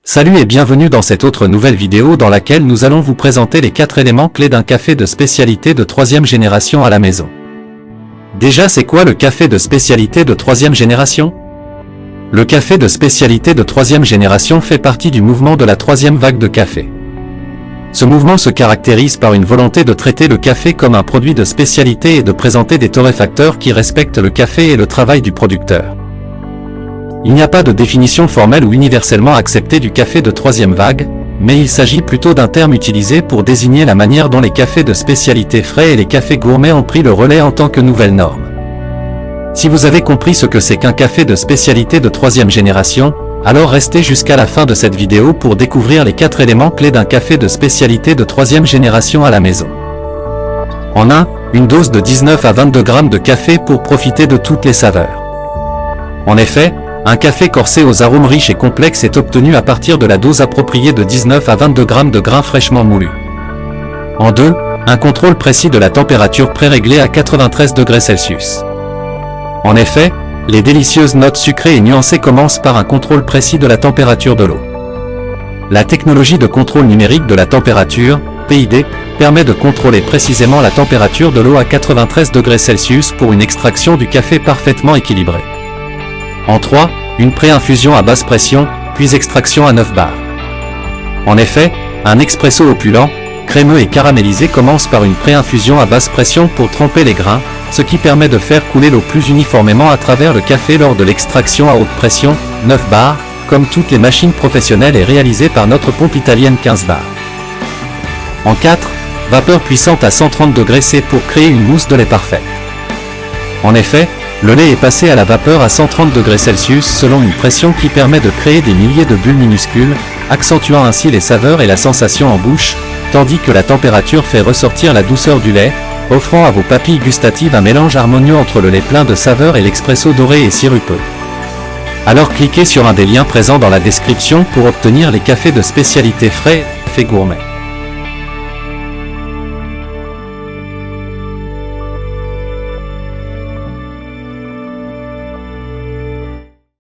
Salut et bienvenue dans cette autre nouvelle vidéo dans laquelle nous allons vous présenter les 4 éléments clés d'un café de spécialité de 3e génération à la maison. Déjà, c'est quoi le café de spécialité de 3e génération? Le café de spécialité de 3e génération fait partie du mouvement de la 3e vague de café. Ce mouvement se caractérise par une volonté de traiter le café comme un produit de spécialité et de présenter des torréfacteurs qui respectent le café et le travail du producteur. Il n'y a pas de définition formelle ou universellement acceptée du café de 3e vague, mais il s'agit plutôt d'un terme utilisé pour désigner la manière dont les cafés de spécialité frais et les cafés gourmets ont pris le relais en tant que nouvelle norme. Si vous avez compris ce que c'est qu'un café de spécialité de 3e génération, alors restez jusqu'à la fin de cette vidéo pour découvrir les 4 éléments clés d'un café de spécialité de 3e génération à la maison. En 1, une dose de 19 à 22 grammes de café pour profiter de toutes les saveurs. En effet, un café corsé aux arômes riches et complexes est obtenu à partir de la dose appropriée de 19 à 22 grammes de grains fraîchement moulus. En 2, un contrôle précis de la température préréglée à 93 degrés Celsius. En effet, les délicieuses notes sucrées et nuancées commencent par un contrôle précis de la température de l'eau. La technologie de contrôle numérique de la température, PID, permet de contrôler précisément la température de l'eau à 93 degrés Celsius pour une extraction du café parfaitement équilibrée. En 3, une pré-infusion à basse pression, puis extraction à 9 bars. En effet, un expresso opulent, crémeux et caramélisé commence par une pré-infusion à basse pression pour tremper les grains, ce qui permet de faire couler l'eau plus uniformément à travers le café lors de l'extraction à haute pression, 9 bars, comme toutes les machines professionnelles et réalisée par notre pompe italienne 15 bars. En 4, vapeur puissante à 130 degrés C pour créer une mousse de lait parfaite. En effet, le lait est passé à la vapeur à 130 degrés Celsius selon une pression qui permet de créer des milliers de bulles minuscules, accentuant ainsi les saveurs et la sensation en bouche, tandis que la température fait ressortir la douceur du lait, offrant à vos papilles gustatives un mélange harmonieux entre le lait plein de saveurs et l'expresso doré et sirupeux. Alors cliquez sur un des liens présents dans la description pour obtenir les cafés de spécialité frais et cafés gourmets.